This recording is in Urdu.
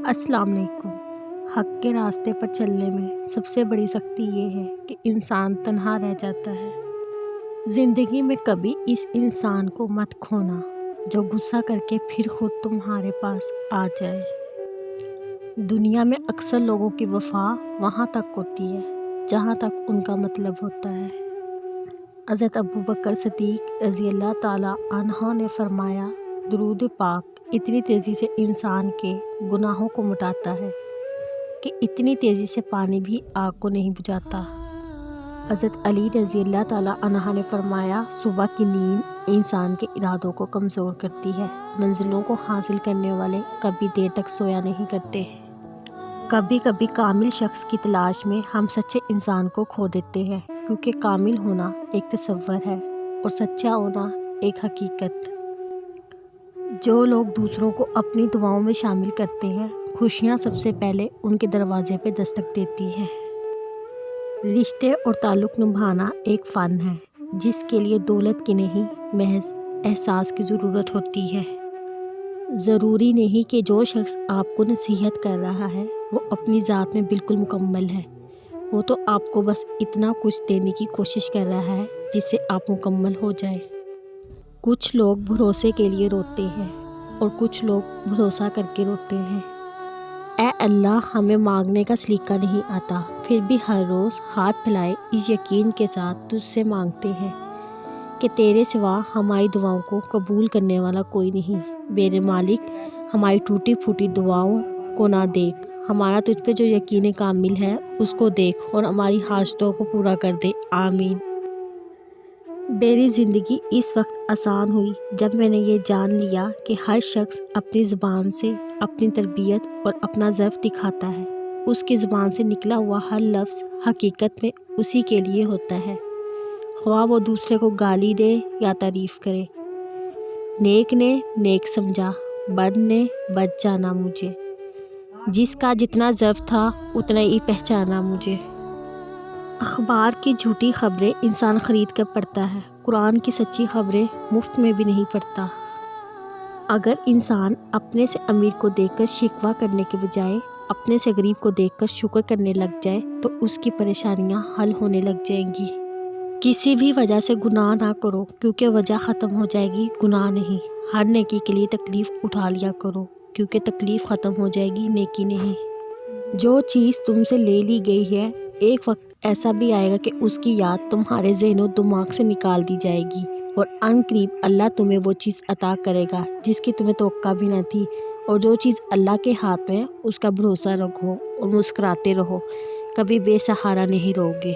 السلام علیکم۔ حق کے راستے پر چلنے میں سب سے بڑی سختی یہ ہے کہ انسان تنہا رہ جاتا ہے۔ زندگی میں کبھی اس انسان کو مت کھونا جو غصہ کر کے پھر خود تمہارے پاس آ جائے۔ دنیا میں اکثر لوگوں کی وفا وہاں تک ہوتی ہے جہاں تک ان کا مطلب ہوتا ہے۔ حضرت ابوبکر صدیق رضی اللہ تعالیٰ عنہ نے فرمایا، درود پاک اتنی تیزی سے انسان کے گناہوں کو مٹاتا ہے کہ اتنی تیزی سے پانی بھی آگ کو نہیں بجھاتا۔ حضرت علی رضی اللہ تعالیٰ عنہ نے فرمایا، صبح کی نیند انسان کے ارادوں کو کمزور کرتی ہے۔ منزلوں کو حاصل کرنے والے کبھی دیر تک سویا نہیں کرتے۔ کبھی کبھی کامل شخص کی تلاش میں ہم سچے انسان کو کھو دیتے ہیں، کیونکہ کامل ہونا ایک تصور ہے اور سچا ہونا ایک حقیقت۔ جو لوگ دوسروں کو اپنی دعاؤں میں شامل کرتے ہیں، خوشیاں سب سے پہلے ان کے دروازے پہ دستک دیتی ہیں۔ رشتے اور تعلق نبھانا ایک فن ہے جس کے لیے دولت کی نہیں، محض احساس کی ضرورت ہوتی ہے۔ ضروری نہیں کہ جو شخص آپ کو نصیحت کر رہا ہے وہ اپنی ذات میں بالکل مکمل ہے۔ وہ تو آپ کو بس اتنا کچھ دینے کی کوشش کر رہا ہے جس سے آپ مکمل ہو جائیں۔ کچھ لوگ بھروسے کے لیے روتے ہیں اور کچھ لوگ بھروسہ کر کے روتے ہیں۔ اے اللہ، ہمیں مانگنے کا سلیقہ نہیں آتا، پھر بھی ہر روز ہاتھ پھیلائے اس یقین کے ساتھ تجھ سے مانگتے ہیں کہ تیرے سوا ہماری دعاؤں کو قبول کرنے والا کوئی نہیں۔ میرے مالک، ہماری ٹوٹی پھوٹی دعاؤں کو نہ دیکھ، ہمارا تجھ پہ جو یقین کامل ہے اس کو دیکھ اور ہماری حاجتوں کو پورا کر دے، آمین۔ میری زندگی اس وقت آسان ہوئی جب میں نے یہ جان لیا کہ ہر شخص اپنی زبان سے اپنی تربیت اور اپنا ظرف دکھاتا ہے۔ اس کی زبان سے نکلا ہوا ہر لفظ حقیقت میں اسی کے لیے ہوتا ہے، خواہ وہ دوسرے کو گالی دے یا تعریف کرے۔ نیک نے نیک سمجھا، بد نے بد جانا مجھے، جس کا جتنا ظرف تھا اتنا ہی پہچانا مجھے۔ اخبار کی جھوٹی خبریں انسان خرید کر پڑھتا ہے، قرآن کی سچی خبریں مفت میں بھی نہیں پڑھتا۔ اگر انسان اپنے سے امیر کو دیکھ کر شکوہ کرنے کے بجائے اپنے سے غریب کو دیکھ کر شکر کرنے لگ جائے تو اس کی پریشانیاں حل ہونے لگ جائیں گی۔ کسی بھی وجہ سے گناہ نہ کرو، کیونکہ وجہ ختم ہو جائے گی، گناہ نہیں۔ ہر نیکی کے لیے تکلیف اٹھا لیا کرو، کیونکہ تکلیف ختم ہو جائے گی، نیکی نہیں۔ جو چیز تم سے لے لی گئی ہے، ایک وقت ایسا بھی آئے گا کہ اس کی یاد تمہارے ذہن و دماغ سے نکال دی جائے گی، اور عن قریب اللہ تمہیں وہ چیز عطا کرے گا جس کی تمہیں توقع بھی نہ تھی۔ اور جو چیز اللہ کے ہاتھ میں ہے اس کا بھروسہ رکھو اور مسکراتے رہو، کبھی بے سہارا نہیں رہو گے۔